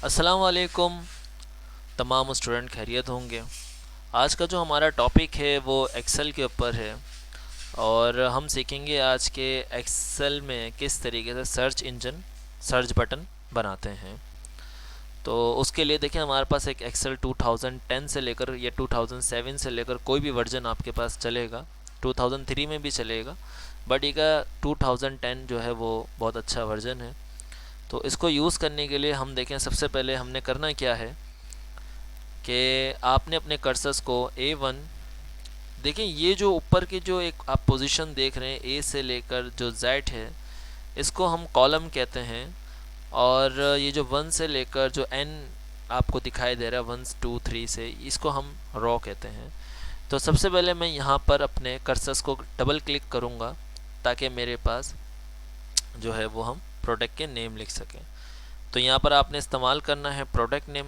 अस्सलाम वालेकुम। तमाम स्टूडेंट खैरियत होंगे। आज का जो हमारा टॉपिक है वो एक्सेल के ऊपर है और हम सीखेंगे आज के एक्सेल में किस तरीके से सर्च इंजन सर्च बटन बनाते हैं। तो उसके लिए देखिए हमारे पास एक एक्सेल 2010 से लेकर या 2007 से लेकर कोई भी वर्जन आपके पास चलेगा, 2003 में भी चलेगा, बट ये का 2010 जो है वो बहुत अच्छा वर्जन है। तो इसको यूज़ करने के लिए हम देखें, सबसे पहले हमने करना क्या है कि आपने अपने कर्सर्स को A1, देखें ये जो ऊपर की जो एक आप पोजीशन देख रहे हैं ए से लेकर जो Z है, इसको हम कॉलम कहते हैं। और ये जो 1 से लेकर जो N आपको दिखाई दे रहा है 1 2 3 से, इसको हम रो कहते हैं। तो सबसे पहले मैं यहाँ पर अपने कर्सर्स को डबल क्लिक करूँगा ताकि मेरे पास जो है वो हम प्रोडक्ट के नेम लिख सकें। तो यहाँ पर आपने इस्तेमाल करना है प्रोडक्ट नेम।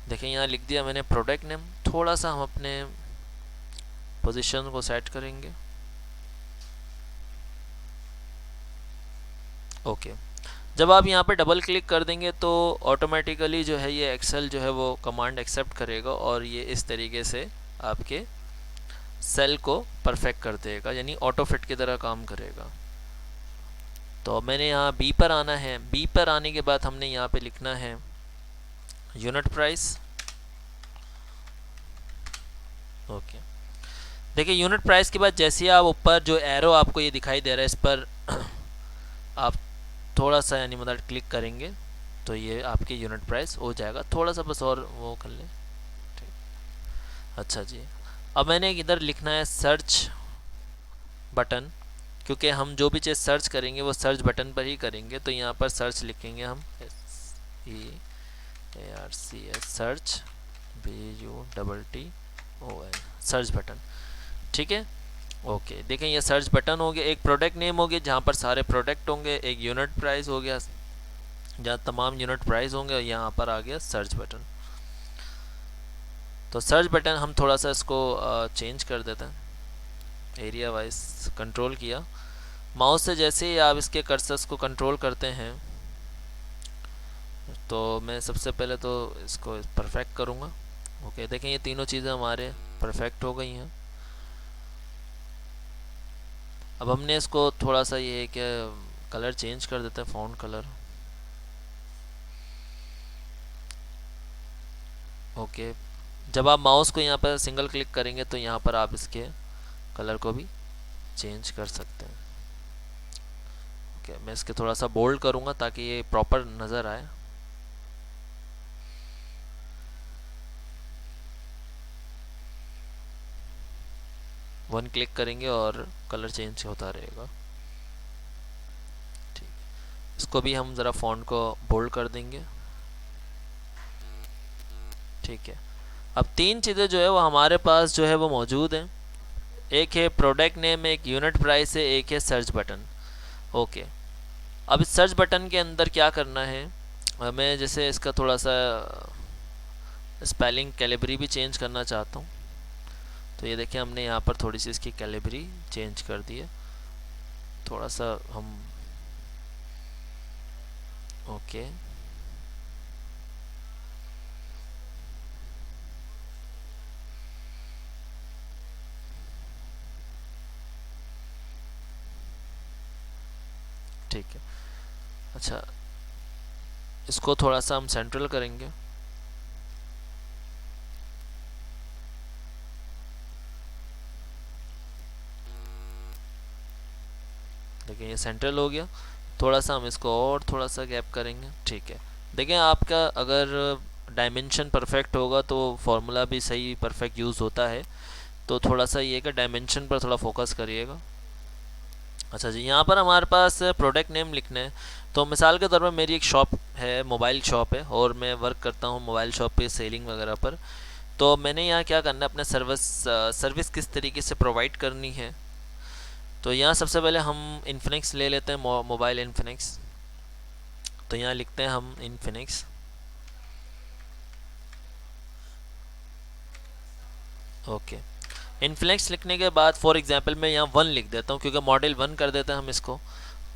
देखें यहाँ लिख दिया मैंने प्रोडक्ट नेम। थोड़ा सा हम अपने पोजीशन को सेट करेंगे। ओके, जब आप यहाँ पे डबल क्लिक कर देंगे तो ऑटोमेटिकली जो है ये एक्सेल जो है वो कमांड एक्सेप्ट करेगा और ये इस तरीके से आपके सेल को परफेक्ट कर देगा, यानी ऑटो फिट की तरह काम करेगा। तो मैंने यहाँ बी पर आना है। बी पर आने के बाद हमने यहाँ पे लिखना है यूनिट प्राइस। ओके, देखिए यूनिट प्राइस के बाद जैसे ही आप ऊपर जो एरो आपको ये दिखाई दे रहा है इस पर आप थोड़ा सा यानी मतलब क्लिक करेंगे तो ये आपकी यूनिट प्राइस हो जाएगा। थोड़ा सा बस और वो कर लें। ठीक, अच्छा जी। अब मैंने इधर लिखना है सर्च बटन, क्योंकि हम जो भी चीज़ सर्च करेंगे वो सर्च बटन पर ही करेंगे। तो यहाँ पर सर्च लिखेंगे हम SEARCH, search BUTTON, search button. ठीक है, ओके। देखें ये सर्च बटन हो गया। एक प्रोडक्ट नेम हो गया जहाँ पर सारे प्रोडक्ट होंगे। एक यूनिट प्राइस हो गया जहाँ तमाम यूनिट प्राइस होंगे। और यहाँ पर आ गया सर्च बटन। तो सर्च बटन हम थोड़ा सा इसको चेंज कर देते हैं। एरिया वाइज कंट्रोल किया माउस से, जैसे ही आप इसके कर्सर्स को कंट्रोल करते हैं तो मैं सबसे पहले तो इसको परफेक्ट करूँगा। ओके, देखें ये तीनों चीज़ें हमारे परफेक्ट हो गई हैं। अब हमने इसको थोड़ा सा ये है कि कलर चेंज कर देते हैं, फ़ॉन्ट कलर। ओके, जब आप माउस को यहाँ पर सिंगल क्लिक करेंगे तो यहाँ पर आप इसके कलर को भी चेंज कर सकते हैं। ओके, मैं इसके थोड़ा सा बोल्ड करूँगा ताकि ये प्रॉपर नज़र आए। वन क्लिक करेंगे और कलर चेंज होता रहेगा। ठीक, इसको भी हम ज़रा फ़ॉन्ट को बोल्ड कर देंगे। ठीक है, अब तीन चीज़ें जो है वो हमारे पास जो है वो मौजूद हैं। एक है प्रोडक्ट नेम, एक यूनिट प्राइस है, एक है सर्च बटन। ओके, अब इस सर्च बटन के अंदर क्या करना है, मैं जैसे इसका थोड़ा सा स्पेलिंग कैलिबरी भी चेंज करना चाहता हूँ। तो ये देखिए हमने यहाँ पर थोड़ी सी इसकी कैलिबरी चेंज कर दी है। थोड़ा सा हम ओके, ठीक है। अच्छा, इसको थोड़ा सा हम सेंट्रल करेंगे। देखिए ये सेंट्रल हो गया। थोड़ा सा हम इसको और थोड़ा सा गैप करेंगे। ठीक है, देखिए आपका अगर डायमेंशन परफेक्ट होगा तो फार्मूला भी सही परफेक्ट यूज़ होता है। तो थोड़ा सा ये कि डायमेंशन पर थोड़ा फोकस करिएगा। अच्छा जी, यहाँ पर हमारे पास प्रोडक्ट नेम लिखना है। तो मिसाल के तौर पर मेरी एक शॉप है, मोबाइल शॉप है, और मैं वर्क करता हूँ मोबाइल शॉप पे सेलिंग वगैरह पर। तो मैंने यहाँ क्या करना है, अपने सर्विस किस तरीके से प्रोवाइड करनी है। तो यहाँ सबसे पहले हम इन्फिनिक्स ले लेते हैं, मोबाइल इन्फिनिक्स। तो यहाँ लिखते हैं हम इन्फिनिक्स। ओके, इन्फिनिक्स लिखने के बाद फॉर एग्जांपल मैं यहाँ 1 लिख देता हूँ, क्योंकि मॉडल 1 कर देते हैं हम इसको।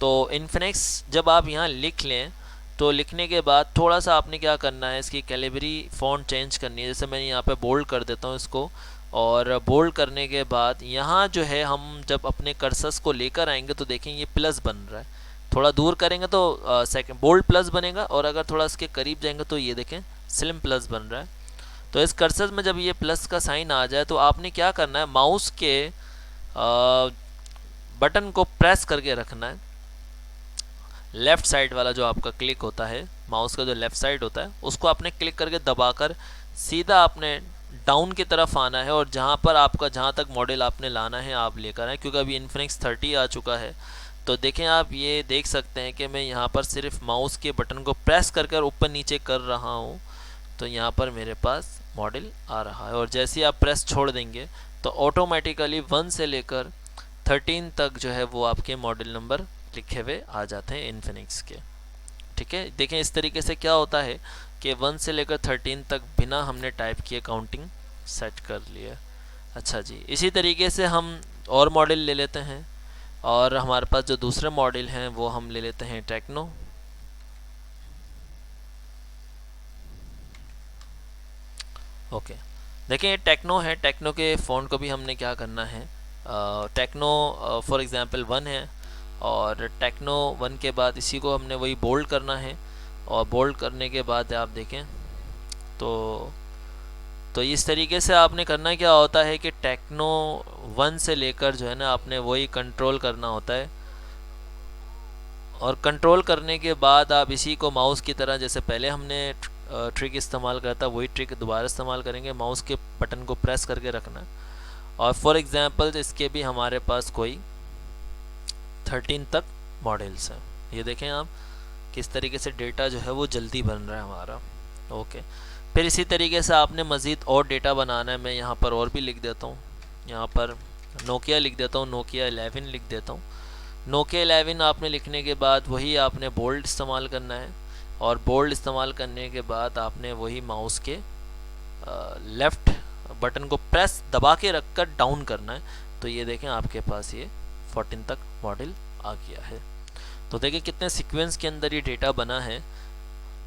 तो इन्फिनिक्स जब आप यहाँ लिख लें तो लिखने के बाद थोड़ा सा आपने क्या करना है, इसकी कैलिबरी फ़ॉन्ट चेंज करनी है। जैसे मैं यहाँ पे बोल्ड कर देता हूँ इसको, और बोल्ड करने के बाद यहाँ जो है हम जब अपने कर्सर्स को लेकर आएंगे तो देखेंगे ये प्लस बन रहा है। थोड़ा दूर करेंगे तो सेकंड बोल्ड प्लस बनेगा, और अगर थोड़ा इसके करीब जाएंगे तो ये देखें स्लिम प्लस बन रहा है। तो इस कर्सर में जब ये प्लस का साइन आ जाए तो आपने क्या करना है, माउस के बटन को प्रेस करके रखना है। लेफ़्ट साइड वाला जो आपका क्लिक होता है, माउस का जो लेफ़्ट साइड होता है, उसको आपने क्लिक करके दबाकर सीधा आपने डाउन की तरफ आना है, और जहाँ पर आपका जहाँ तक मॉडल आपने लाना है आप लेकर आए। क्योंकि अभी इन्फिनिक्स 30 आ चुका है, तो देखें आप ये देख सकते हैं कि मैं यहाँ पर सिर्फ माउस के बटन को प्रेस कर कर ऊपर नीचे कर रहा हूँ, तो यहाँ पर मेरे पास मॉडल आ रहा है। और जैसे ही आप प्रेस छोड़ देंगे तो ऑटोमेटिकली 1 से लेकर 13 तक जो है वो आपके मॉडल नंबर लिखे हुए आ जाते हैं इन्फिनिक्स के। ठीक है, देखें इस तरीके से क्या होता है कि 1 से लेकर 13 तक बिना हमने टाइप किए काउंटिंग सेट कर लिया। अच्छा जी, इसी तरीके से हम और मॉडल ले लेते हैं, और हमारे पास जो दूसरे मॉडल हैं वो हम ले लेते हैं टेक्नो। ओके, देखिए ये टेक्नो है। टेक्नो के फ़ॉन्ट को भी हमने क्या करना है, टेक्नो फॉर एग्ज़ाम्पल 1 है, और टेक्नो 1 के बाद इसी को हमने वही बोल्ड करना है, और बोल्ड करने के बाद आप देखें तो इस तरीके से आपने करना क्या होता है कि टेक्नो 1 से लेकर जो है ना आपने वही कंट्रोल करना होता है, और कंट्रोल करने के बाद आप इसी को माउस की तरह जैसे पहले हमने ट्रिक इस्तेमाल करता वही ट्रिक दोबारा इस्तेमाल करेंगे। माउस के बटन को प्रेस करके रखना, और फॉर एग्जांपल इसके भी हमारे पास कोई 13 तक मॉडल्स हैं। ये देखें आप किस तरीके से डेटा जो है वो जल्दी बन रहा है हमारा। ओके, फिर इसी तरीके से आपने मज़ीद और डेटा बनाना है। मैं यहाँ पर और भी लिख देता हूँ, यहाँ पर नोकिया लिख देता हूँ, नोकिया 11 लिख देता हूँ। नोकिया 11 आपने लिखने के बाद वही आपने बोल्ड इस्तेमाल करना है, और बोल्ड इस्तेमाल करने के बाद आपने वही माउस के लेफ़्ट बटन को प्रेस दबा के रख कर डाउन करना है। तो ये देखें आपके पास ये 14 तक मॉडल आ गया है। तो देखिए कितने सीक्वेंस के अंदर ये डेटा बना है।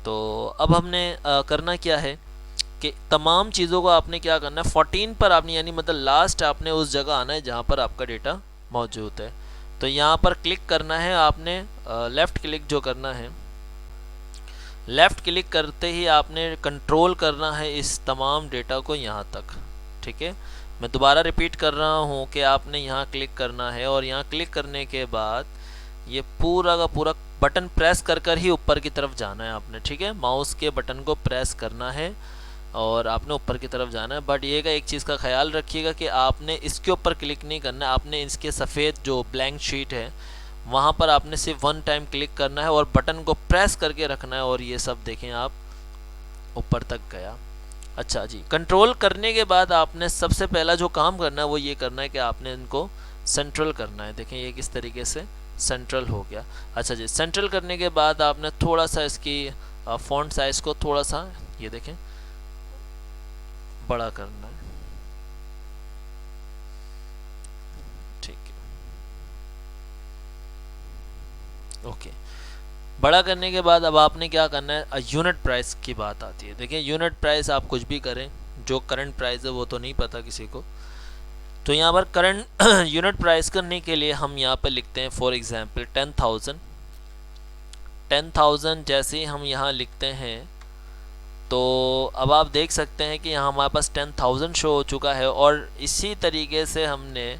तो अब हमने करना क्या है कि तमाम चीज़ों को आपने क्या करना है, 14 पर आपने यानी मतलब लास्ट आपने उस जगह आना है जहाँ पर आपका डेटा मौजूद है। तो यहाँ पर क्लिक करना है आपने, लेफ़्ट क्लिक जो करना है, लेफ़्ट क्लिक करते ही आपने कंट्रोल करना है इस तमाम डेटा को यहाँ तक। ठीक है, मैं दोबारा रिपीट कर रहा हूँ कि आपने यहाँ क्लिक करना है, और यहाँ क्लिक करने के बाद ये पूरा का पूरा बटन प्रेस कर कर ही ऊपर की तरफ जाना है आपने। ठीक है, माउस के बटन को प्रेस करना है और आपने ऊपर की तरफ जाना है। बट ये का एक चीज़ का ख्याल रखिएगा कि आपने इसके ऊपर क्लिक नहीं करना है, आपने इसके सफ़ेद जो ब्लैंक शीट है वहाँ पर आपने सिर्फ 1 टाइम क्लिक करना है और बटन को प्रेस करके रखना है, और ये सब देखें आप ऊपर तक गया। अच्छा जी, कंट्रोल करने के बाद आपने सबसे पहला जो काम करना है वो ये करना है कि आपने इनको सेंट्रल करना है। देखें ये किस तरीके से सेंट्रल हो गया। अच्छा जी, सेंट्रल करने के बाद आपने थोड़ा सा इसकी फ़ॉन्ट साइज़ को थोड़ा सा ये देखें बड़ा करना है। ठीक है, ओके, बड़ा करने के बाद अब आपने क्या करना है, यूनिट प्राइस की बात आती है। देखिए यूनिट प्राइस आप कुछ भी करें, जो करंट प्राइस है वो तो नहीं पता किसी को। तो यहाँ पर करंट यूनिट प्राइस करने के लिए हम यहाँ पर लिखते हैं फॉर एग्जांपल 10,000। 10,000 जैसे ही हम यहाँ लिखते हैं तो अब आप देख सकते हैं कि यहाँ हमारे पास 10,000 शो हो चुका है। और इसी तरीके से हमने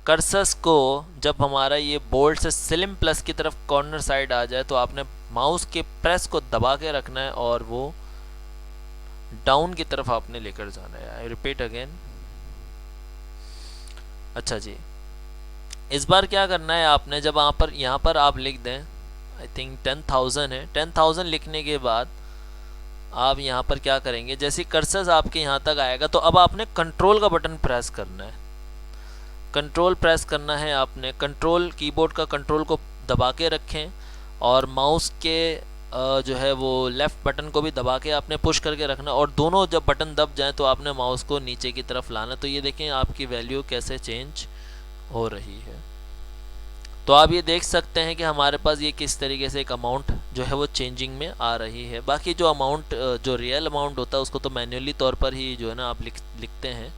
कर्सर्स को जब हमारा ये बोल्ड से स्लिम प्लस की तरफ कॉर्नर साइड आ जाए तो आपने माउस के प्रेस को दबा के रखना है और वो डाउन की तरफ आपने लेकर जाना है। I repeat again. अच्छा जी, इस बार क्या करना है आपने, जब यहाँ पर आप लिख दें, आई थिंक 10,000 है, 10,000 लिखने के बाद आप यहाँ पर क्या करेंगे, जैसे कर्सर आपके यहाँ तक आएगा तो अब आपने कंट्रोल का बटन प्रेस करना है। कंट्रोल प्रेस करना है आपने, कंट्रोल कीबोर्ड का कंट्रोल को दबा के रखें और माउस के जो है वो लेफ़्ट बटन को भी दबा के आपने पुश करके रखना, और दोनों जब बटन दब जाएं तो आपने माउस को नीचे की तरफ लाना। तो ये देखें आपकी वैल्यू कैसे चेंज हो रही है। तो आप ये देख सकते हैं कि हमारे पास ये किस तरीके से एक अमाउंट जो है वो चेंजिंग में आ रही है। बाकी जो अमाउंट जो रियल अमाउंट होता है उसको तो मैन्युअली तौर पर ही जो है ना आप लिखते हैं।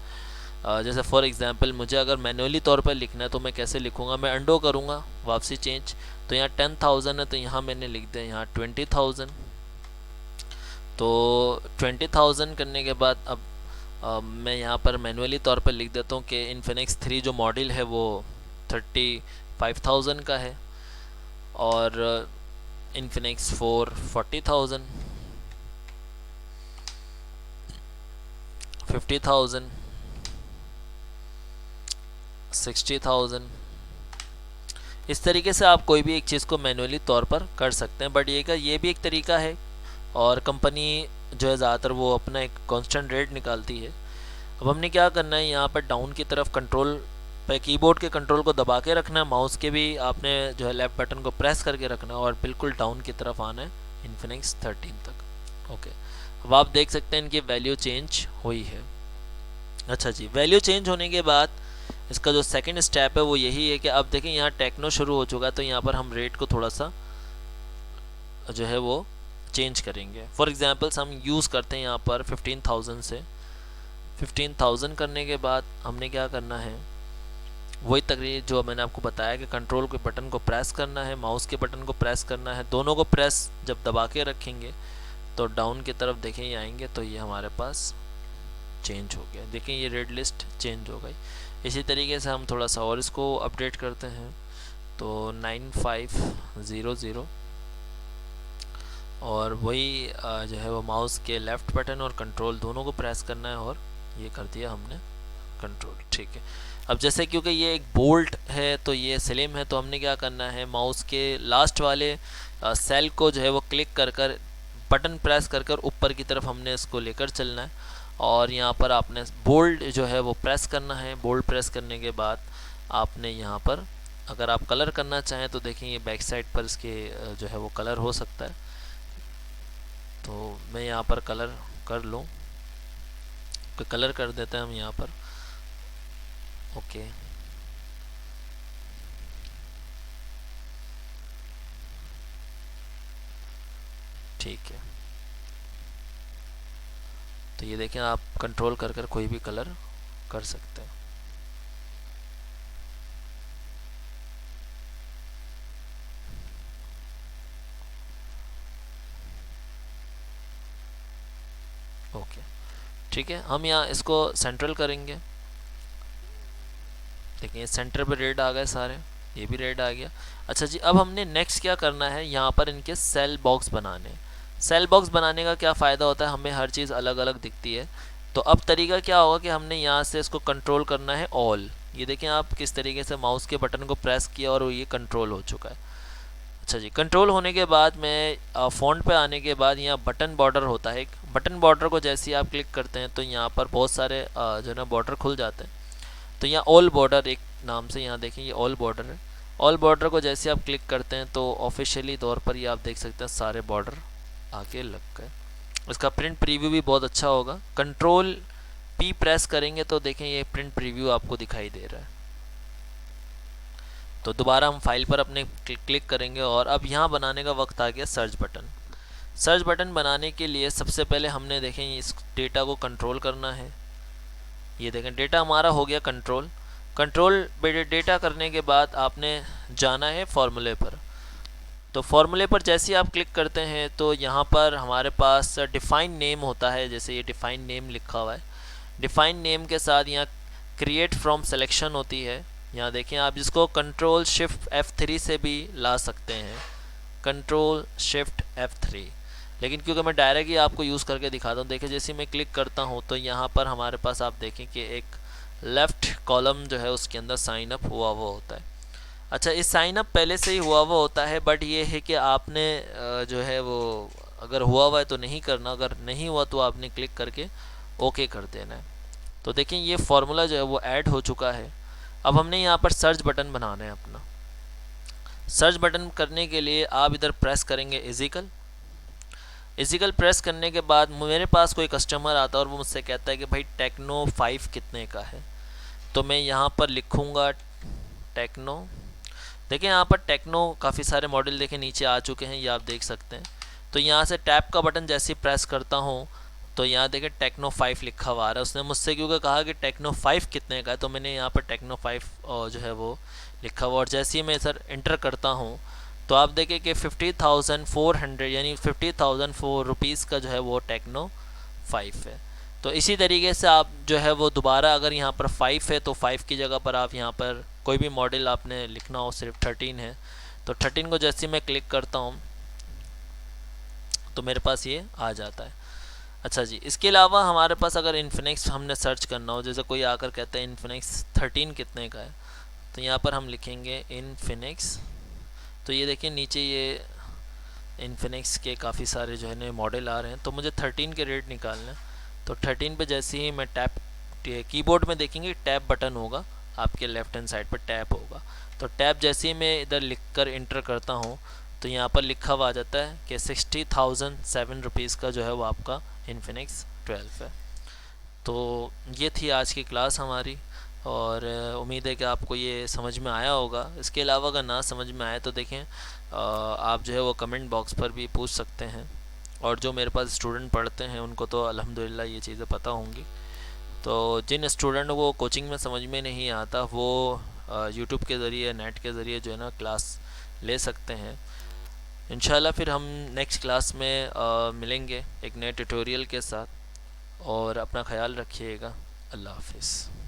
जैसे फॉर एग्जांपल मुझे अगर मैन्युअली तौर पर लिखना है तो मैं कैसे लिखूँगा, मैं अंडो करूँगा, वापसी चेंज, तो यहाँ 10,000 है तो यहाँ मैंने लिख दिया यहाँ 20,000। तो 20,000 करने के बाद अब मैं यहाँ पर मैनुअली तौर पर लिख देता हूँ कि इन्फिनिक्स 3 जो मॉडल है वो 35,000 का है, और इन्फिनिक्स 4 40,000, 50,000, 60,000। इस तरीके से आप कोई भी एक चीज़ को मैनुअली तौर पर कर सकते हैं। बट ये भी एक तरीका है, और कंपनी जो है ज़्यादातर वो अपना एक कांस्टेंट रेट निकालती है। अब हमने क्या करना है, यहाँ पर डाउन की तरफ कंट्रोल पे कीबोर्ड के कंट्रोल को दबा के रखना है, माउस के भी आपने जो है लेफ़्ट बटन को प्रेस करके रखना है, और बिल्कुल डाउन की तरफ आना है इन्फिनिक्स 13 तक। ओके, अब आप देख सकते हैं इनकी वैल्यू चेंज हुई है। अच्छा जी, वैल्यू चेंज होने के बाद इसका जो सेकंड स्टेप है वो यही है कि अब देखें यहाँ टेक्नो शुरू हो चुका है, तो यहाँ पर हम रेट को थोड़ा सा जो है वो चेंज करेंगे। फॉर एग्जांपल्स हम यूज़ करते हैं यहाँ पर 15,000 से 15,000 करने के बाद हमने क्या करना है, वही तकरीर जो मैंने आपको बताया कि कंट्रोल के बटन को प्रेस करना है, माउस के बटन को प्रेस करना है, दोनों को प्रेस जब दबा के रखेंगे तो डाउन की तरफ देखें ये आएंगे, तो ये हमारे पास चेंज हो गया। देखें ये रेड लिस्ट चेंज हो गई। इसी तरीके से हम थोड़ा सा और इसको अपडेट करते हैं, तो 9500, और वही जो है वो माउस के लेफ़्ट बटन और कंट्रोल दोनों को प्रेस करना है, और ये कर दिया हमने कंट्रोल। ठीक है, अब जैसे क्योंकि ये एक बोल्ट है तो ये स्लिम है, तो हमने क्या करना है, माउस के लास्ट वाले सेल को जो है वो क्लिक कर कर बटन प्रेस कर कर ऊपर की तरफ हमने इसको लेकर चलना है, और यहाँ पर आपने बोल्ड जो है वो प्रेस करना है। बोल्ड प्रेस करने के बाद आपने यहाँ पर अगर आप कलर करना चाहें तो देखें ये बैक साइड पर इसके जो है वो कलर हो सकता है, तो मैं यहाँ पर कलर कर लूँ, तो कलर कर देते हैं हम यहाँ पर। ओके, ठीक है, तो ये देखें आप कंट्रोल कर कर कोई भी कलर कर सकते हैं। ओके, ठीक है, हम यहाँ इसको सेंट्रल करेंगे। देखिए सेंटर पे रेड आ गए सारे, ये भी रेड आ गया। अच्छा जी, अब हमने नेक्स्ट क्या करना है, यहाँ पर इनके सेल बॉक्स बनाने। सेल बॉक्स बनाने का क्या फ़ायदा होता है, हमें हर चीज़ अलग अलग दिखती है। तो अब तरीका क्या होगा कि हमने यहाँ से इसको कंट्रोल करना है ऑल। ये देखें आप किस तरीके से माउस के बटन को प्रेस किया और ये कंट्रोल हो चुका है। अच्छा जी, कंट्रोल होने के बाद मैं फ़ॉन्ट पे आने के बाद यहाँ बटन बॉर्डर होता है एक, बटन बॉर्डर को जैसे ही आप क्लिक करते हैं तो यहाँ पर बहुत सारे जो है ना बॉर्डर खुल जाते हैं। तो यहाँ ऑल बॉर्डर एक नाम से यहाँ देखें ये ऑल बॉर्डर है। ऑल बॉर्डर को जैसे आप क्लिक करते हैं तो ऑफिशियली तौर पर ये आप देख सकते हैं सारे बॉर्डर आके लग गए। इसका प्रिंट प्रीव्यू भी बहुत अच्छा होगा। कंट्रोल पी प्रेस करेंगे तो देखें ये प्रिंट प्रीव्यू आपको दिखाई दे रहा है। तो दोबारा हम फाइल पर अपने क्लिक करेंगे, और अब यहाँ बनाने का वक्त आ गया सर्च बटन। सर्च बटन बनाने के लिए सबसे पहले हमने देखें इस डेटा को कंट्रोल करना है। ये देखें डेटा हमारा हो गया कंट्रोल। कंट्रोल डेटा करने के बाद आपने जाना है फॉर्मूले पर। तो फॉर्मूले पर जैसे ही आप क्लिक करते हैं तो यहाँ पर हमारे पास डिफ़ाइन नेम होता है, जैसे ये डिफ़ाइन नेम लिखा हुआ है। डिफ़ाइन नेम के साथ यहाँ क्रिएट फ्रॉम सिलेक्शन होती है। यहाँ देखें आप जिसको कंट्रोल शिफ्ट F3 से भी ला सकते हैं, कंट्रोल शिफ्ट F3, लेकिन क्योंकि मैं डायरेक्ट ही आपको यूज़ करके दिखाता हूँ। देखिए जैसे मैं क्लिक करता हूँ तो यहाँ पर हमारे पास आप देखें कि एक लेफ़्ट कॉलम जो है उसके अंदर साइन अप हुआ हुआ होता है। अच्छा, इस साइन अप पहले से ही हुआ हुआ होता है, बट ये है कि आपने जो है वो अगर हुआ हुआ है तो नहीं करना, अगर नहीं हुआ तो आपने क्लिक करके ओके कर देना है। तो देखें ये फार्मूला जो है वो ऐड हो चुका है। अब हमने यहाँ पर सर्च बटन बनाना है अपना। सर्च बटन करने के लिए आप इधर प्रेस करेंगे इजिकल, इजिकल प्रेस करने के बाद मेरे पास कोई कस्टमर आता है और वो मुझसे कहता है कि भाई टेक्नो 5 कितने का है, तो मैं यहाँ पर लिखूँगा टेक्नो। देखिए यहाँ पर टेक्नो काफ़ी सारे मॉडल देखें नीचे आ चुके हैं, ये आप देख सकते हैं। तो यहाँ से टैप का बटन जैसे ही प्रेस करता हूँ तो यहाँ देखें टेक्नो 5 लिखा हुआ आ रहा है। उसने मुझसे क्योंकि कहा कि टेक्नो 5 कितने का है, तो मैंने यहाँ पर टेक्नो 5 जो है वो लिखा हुआ, और जैसे ही मैं सर इंटर करता हूँ तो आप देखें कि 50,400 यानी 50,004 रुपीज़ का जो है वो टेक्नो 5 है। तो इसी तरीके से आप जो है वो दोबारा अगर यहाँ पर 5 है तो 5 की जगह पर आप यहाँ पर कोई भी मॉडल आपने लिखना हो, सिर्फ 13 है तो 13 को जैसे मैं क्लिक करता हूँ तो मेरे पास ये आ जाता है। अच्छा जी, इसके अलावा हमारे पास अगर इन्फिनिक्स हमने सर्च करना हो, जैसे कोई आकर कहता है इन्फिनिक्स 13 कितने का है, तो यहाँ पर हम लिखेंगे इन्फिनिक्स। तो ये देखिए नीचे ये इन्फिनिक्स के काफ़ी सारे जो है नए मॉडल आ रहे हैं, तो मुझे 13 के रेट निकालना है। तो 13 पे जैसे ही मैं टैप, कीबोर्ड में देखेंगे टैप बटन होगा आपके लेफ्ट हैंड साइड पर टैप होगा, तो टैप जैसे ही मैं इधर लिख कर इंटर करता हूँ तो यहाँ पर लिखा हुआ आ जाता है कि 60,007 रुपीज़ का जो है वो आपका इन्फिनिक्स 12 है। तो ये थी आज की क्लास हमारी, और उम्मीद है कि आपको ये समझ में आया होगा। इसके अलावा अगर ना समझ में आए तो देखें आप जो है वो कमेंट बॉक्स पर भी पूछ सकते हैं, और जो मेरे पास स्टूडेंट पढ़ते हैं उनको तो अल्हम्दुलिल्लाह ये चीज़ें पता होंगी। तो जिन स्टूडेंट को कोचिंग में समझ में नहीं आता वो यूट्यूब के ज़रिए, नेट के ज़रिए जो है ना क्लास ले सकते हैं। इंशाल्लाह फिर हम नेक्स्ट क्लास में मिलेंगे एक नए ट्यूटोरियल के साथ, और अपना ख्याल रखिएगा। अल्लाह हाफिज़।